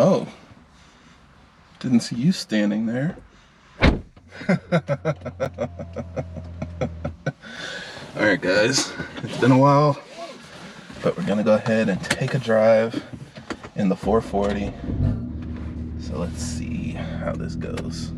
Oh, didn't see you standing there. Alright guys, it's been a while, but we're gonna go ahead and take a drive in the 440. So let's see how this goes.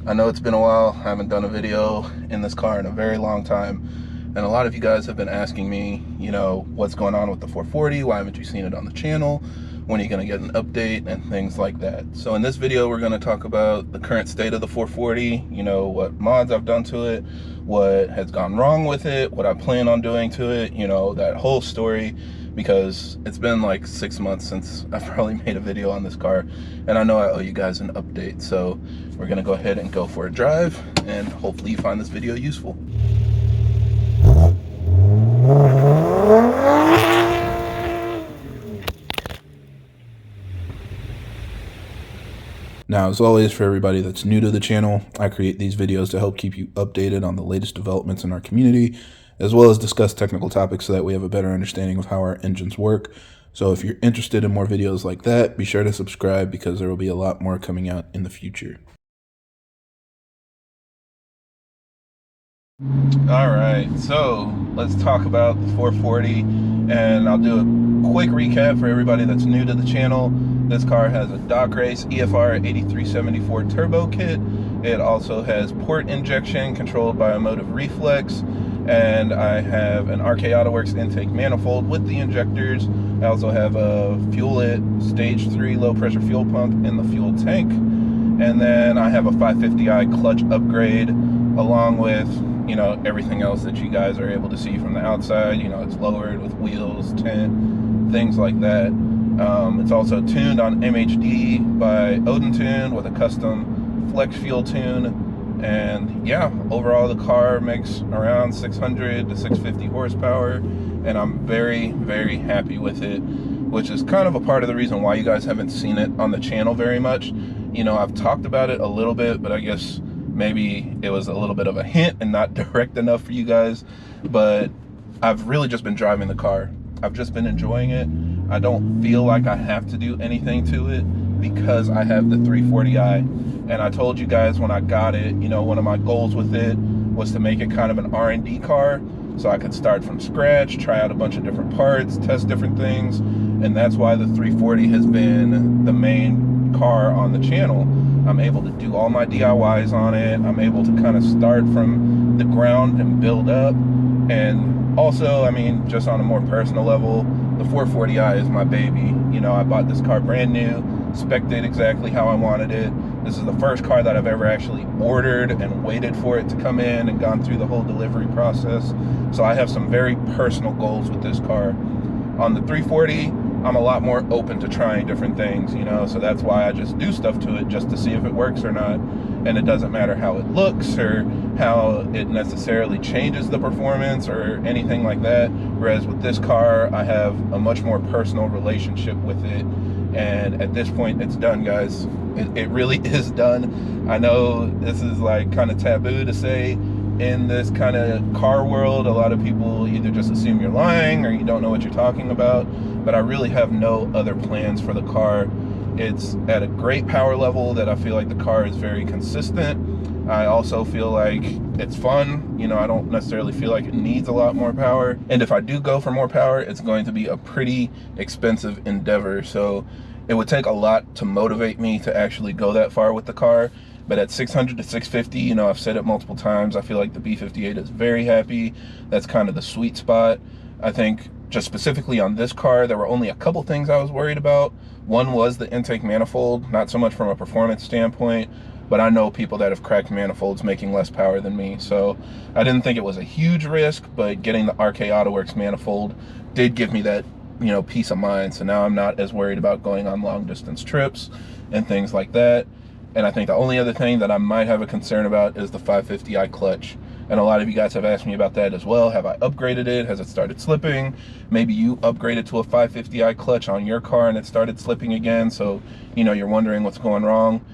I know it's been a while. I haven't done a video in this car in a very long time, and a lot of you guys have been asking me, you know, what's going on with the 440? Why haven't you seen it on the channel? When are you gonna get an update and things like that? So in this video, we're gonna talk about the current state of the 440, you know, what mods I've done to it, what has gone wrong with it, what I plan on doing to it, you know, that whole story, because it's been like 6 months since I've probably made a video on this car, and I know I owe you guys an update. So we're gonna go ahead and go for a drive, and hopefully you find this video useful. Now, as always, for everybody that's new to the channel, I create these videos to help keep you updated on the latest developments in our community, as well as discuss technical topics so that we have a better understanding of how our engines work. So if you're interested in more videos like that, be sure to subscribe, because there will be a lot more coming out in the future. All right, so let's talk about the 440, and I'll do a quick recap for everybody that's new to the channel. This car has a DOCRace EFR 8374 turbo kit. It also has port injection controlled by a motive reflex, and I have an RK Autowerks intake manifold with the injectors. I also have a Fuel-It stage 3 low pressure fuel pump in the fuel tank, and then I have a 550i clutch upgrade, along with, you know, everything else that you guys are able to see from the outside. You know, it's lowered with wheels, tint, things like that. It's also tuned on MHD by OdinTuned with a custom flex fuel tune. And yeah, overall the car makes around 600 to 650 horsepower, and I'm very, very happy with it, which is kind of a part of the reason why you guys haven't seen it on the channel very much. You know, I've talked about it a little bit, but I guess maybe it was a little bit of a hint and not direct enough for you guys. But I've really just been driving the car. I've just been enjoying it. I don't feel like I have to do anything to it because I have the 340i. And I told you guys when I got it, you know, one of my goals with it was to make it kind of an R&D car, so I could start from scratch, try out a bunch of different parts, test different things. And that's why the 340 has been the main car on the channel. I'm able to do all my DIYs on it. I'm able to kind of start from the ground and build up. And also, I mean, just on a more personal level, the 440i is my baby. You know, I bought this car brand new, spec'd it exactly how I wanted it. This is the first car that I've ever actually ordered and waited for it to come in and gone through the whole delivery process. So I have some very personal goals with this car. On the 340, I'm a lot more open to trying different things, you know, so that's why I just do stuff to it just to see if it works or not. And it doesn't matter how it looks or how it necessarily changes the performance or anything like that. Whereas with this car, I have a much more personal relationship with it. And at this point, it's done, guys. It really is done. I know this is like kind of taboo to say in this kind of car world. A lot of people either just assume you're lying or you don't know what you're talking about. But I really have no other plans for the car. It's at a great power level that I feel like the car is very consistent. I also feel like it's fun. You know, I don't necessarily feel like it needs a lot more power. And if I do go for more power, it's going to be a pretty expensive endeavor. So it would take a lot to motivate me to actually go that far with the car. But at 600 to 650, you know, I've said it multiple times, I feel like the B58 is very happy. That's kind of the sweet spot. I think just specifically on this car, there were only a couple things I was worried about. One was the intake manifold, not so much from a performance standpoint, but I know people that have cracked manifolds making less power than me. So I didn't think it was a huge risk, but getting the RK Autowerks manifold did give me that, you know, peace of mind. So now I'm not as worried about going on long distance trips and things like that. And I think the only other thing that I might have a concern about is the 550i clutch. And a lot of you guys have asked me about that as well. Have I upgraded it? Has it started slipping? Maybe you upgraded to a 550i clutch on your car and it started slipping again. So, you know, you're wondering what's going wrong.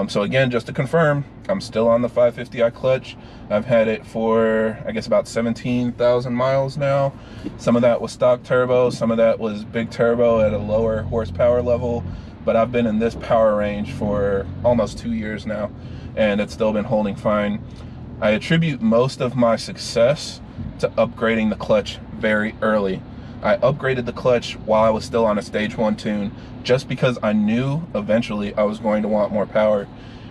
So again, just to confirm, I'm still on the 550i clutch. I've had it for, I guess, about 17,000 miles now. Some of that was stock turbo. Some of that was big turbo at a lower horsepower level. but I've been in this power range for almost 2 years now, and it's still been holding fine. I attribute most of my success to upgrading the clutch very early. I upgraded the clutch while I was still on a stage 1 tune, just because I knew eventually I was going to want more power.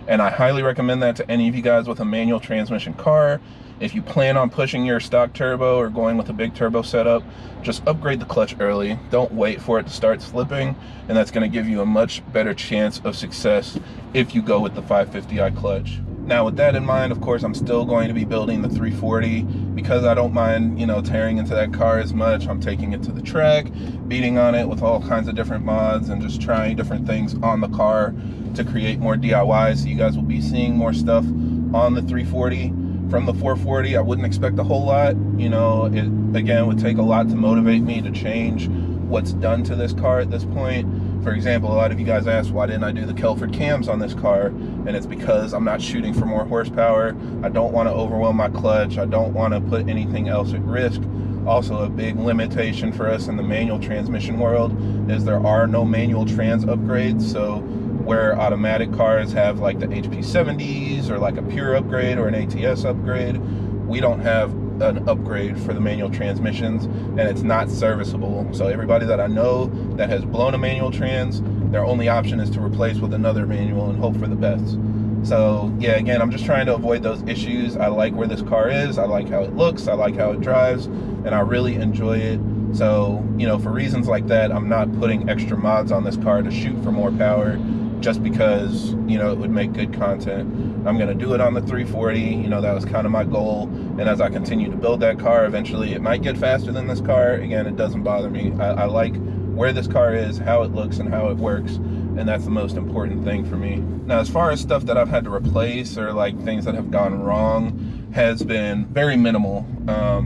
And I highly recommend that to any of you guys with a manual transmission car. If you plan on pushing your stock turbo or going with a big turbo setup, just upgrade the clutch early. Don't wait for it to start slipping, and that's going to give you a much better chance of success if you go with the 550i clutch. Now, with that in mind, of course, I'm still going to be building the 340 because I don't mind, you know, tearing into that car as much. I'm taking it to the track, beating on it with all kinds of different mods, and just trying different things on the car to create more DIYs. So you guys will be seeing more stuff on the 340. From the 440, I wouldn't expect a whole lot. You know, it, again, would take a lot to motivate me to change what's done to this car at this point. For example, a lot of you guys asked, why didn't I do the Kelford Cams on this car? And it's because I'm not shooting for more horsepower. I don't want to overwhelm my clutch. I don't want to put anything else at risk. Also, a big limitation for us in the manual transmission world is there are no manual trans upgrades. So where automatic cars have like the HP 70s or like a pure upgrade or an ATS upgrade, we don't have an upgrade for the manual transmissions, and it's not serviceable. So everybody that I know that has blown a manual trans, their only option is to replace with another manual and hope for the best. So yeah, again, I'm just trying to avoid those issues. I like where this car is, I like how it looks, I like how it drives, and I really enjoy it. So, you know, for reasons like that, I'm not putting extra mods on this car to shoot for more power just because, you know, it would make good content. I'm gonna do it on the 340, you know, that was kind of my goal. And as I continue to build that car, eventually it might get faster than this car. Again, it doesn't bother me. I like where this car is, how it looks, and how it works. And that's the most important thing for me. Now, as far as stuff that I've had to replace or like things that have gone wrong, has been very minimal.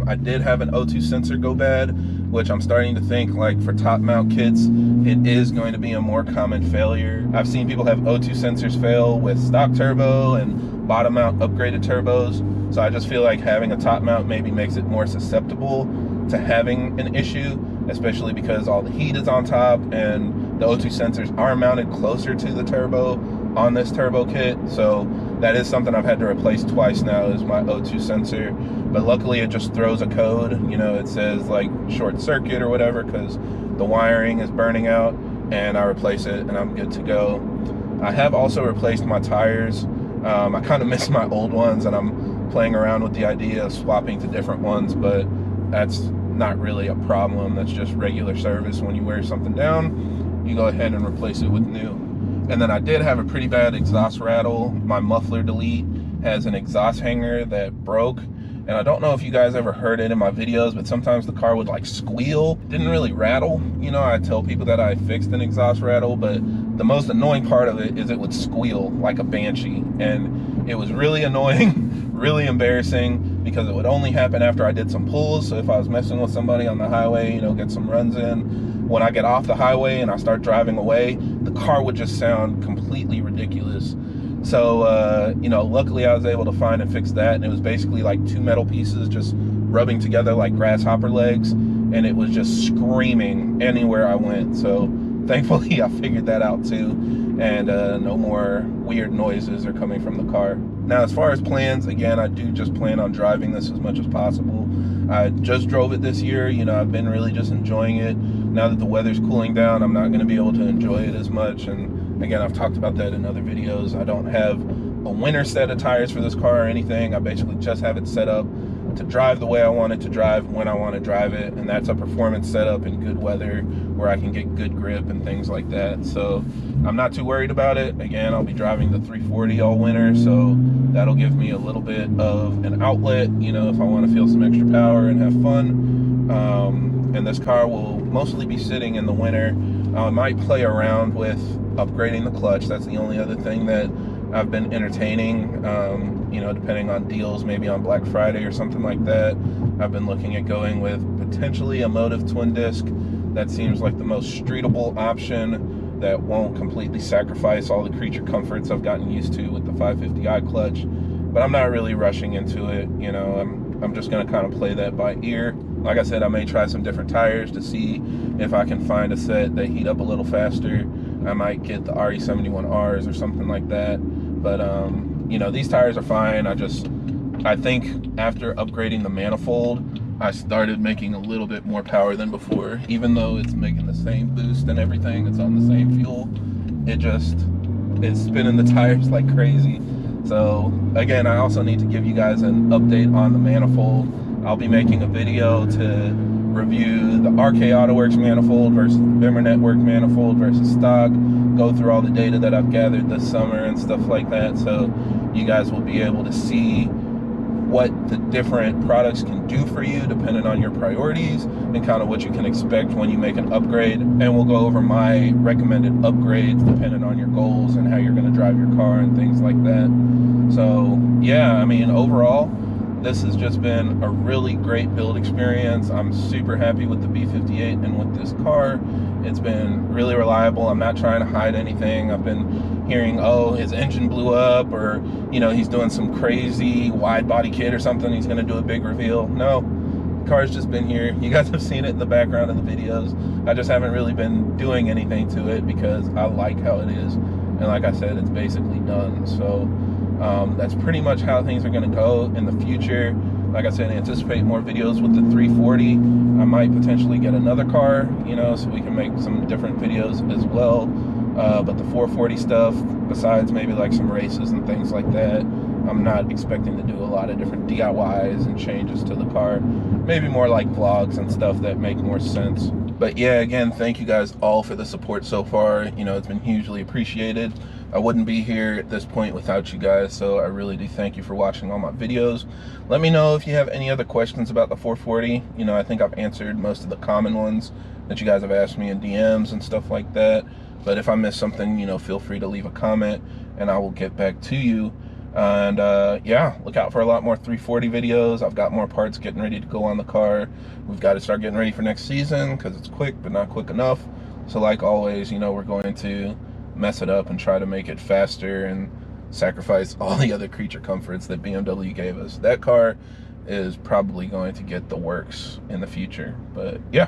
I did have an O2 sensor go bad, which I'm starting to think, like, for top mount kits, it is going to be a more common failure. I've seen people have O2 sensors fail with stock turbo and bottom mount upgraded turbos. So I just feel like having a top mount maybe makes it more susceptible to having an issue, especially because all the heat is on top and the O2 sensors are mounted closer to the turbo on this turbo kit. So that is something I've had to replace twice now, is my O2 sensor. But luckily it just throws a code, you know, it says like short circuit or whatever because the wiring is burning out, and I replace it and I'm good to go. I have also replaced my tires. I kind of miss my old ones, and I'm playing around with the idea of swapping to different ones, but that's not really a problem. That's just regular service. When you wear something down, you go ahead and replace it with new. And then I did have a pretty bad exhaust rattle. My muffler delete has an exhaust hanger that broke, and I don't know if you guys ever heard it in my videos, but sometimes the car would like squeal. It didn't really rattle. You know, I tell people that I fixed an exhaust rattle, but the most annoying part of it is it would squeal like a banshee, and it was really annoying, really embarrassing, because it would only happen after I did some pulls. So if I was messing with somebody on the highway, you know, get some runs in, when I get off the highway and I start driving away, the car would just sound completely ridiculous. So, you know, luckily I was able to find and fix that, and it was basically like two metal pieces just rubbing together like grasshopper legs, and it was just screaming anywhere I went. So thankfully I figured that out too, and no more weird noises are coming from the car. Now, as far as plans, again, I do just plan on driving this as much as possible. I just drove it this year. You know, I've been really just enjoying it. Now that the weather's cooling down, I'm not going to be able to enjoy it as much. And again, I've talked about that in other videos. I don't have a winter set of tires for this car or anything. I basically just have it set up to drive the way I want it to drive when I want to drive it, and that's a performance setup in good weather where I can get good grip and things like that. So I'm not too worried about it. Again, I'll be driving the 340 all winter, so that'll give me a little bit of an outlet, you know, if I want to feel some extra power and have fun. And this car will mostly be sitting in the winter. I might play around with upgrading the clutch. That's the only other thing that I've been entertaining, you know, depending on deals, maybe on Black Friday or something like that. I've been looking at going with potentially a Motiv twin disc. That seems like the most streetable option that won't completely sacrifice all the creature comforts I've gotten used to with the 550i clutch. But I'm not really rushing into it, you know. I'm just gonna kind of play that by ear. Like I said, I may try some different tires to see if I can find a set that heat up a little faster. I might get the RE71Rs or something like that. But you know, these tires are fine. I think after upgrading the manifold, I started making a little bit more power than before. Even though it's making the same boost and everything, it's on the same fuel, it's spinning the tires like crazy. So again, I also need to give you guys an update on the manifold. I'll be making a video to review the RK Autowerks manifold versus the BimmerNetwork manifold versus stock, go through all the data that I've gathered this summer and stuff like that, so you guys will be able to see what the different products can do for you depending on your priorities and kind of what you can expect when you make an upgrade. And we'll go over my recommended upgrades depending on your goals and how you're going to drive your car and things like that. So yeah, I mean, overall, this has just been a really great build experience. I'm super happy with the B58 and with this car. It's been really reliable. I'm not trying to hide anything. I've been hearing, oh, his engine blew up, or, you know, he's doing some crazy wide body kit or something. He's going to do a big reveal. No, the car's just been here. You guys have seen it in the background of the videos. I just haven't really been doing anything to it because I like how it is. And like I said, it's basically done. So that's pretty much how things are going to go in the future. Like I said, anticipate more videos with the 340. I might potentially get another car, you know, so we can make some different videos as well. But the 440 stuff, besides maybe like some races and things like that, I'm not expecting to do a lot of different DIYs and changes to the car. Maybe more like vlogs and stuff that make more sense. But yeah, again, thank you guys all for the support so far. You know, it's been hugely appreciated. I wouldn't be here at this point without you guys, so I really do thank you for watching all my videos. Let me know if you have any other questions about the 440. You know, I think I've answered most of the common ones that you guys have asked me in DMs and stuff like that. But if I missed something, you know, feel free to leave a comment and I will get back to you. And yeah, look out for a lot more 340 videos. I've got more parts getting ready to go on the car. We've got to start getting ready for next season because it's quick but not quick enough. So like always, you know, we're going to mess it up and try to make it faster and sacrifice all the other creature comforts that BMW gave us. That car is probably going to get the works in the future. But yeah,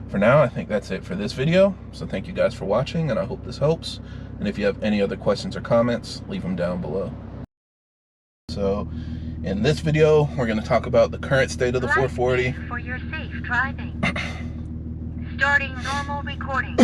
for now, I think that's it for this video. So thank you guys for watching, and I hope this helps. And if you have any other questions or comments, leave them down below. So in this video, we're going to talk about the current state of the 440. For your safe driving. Starting normal recording.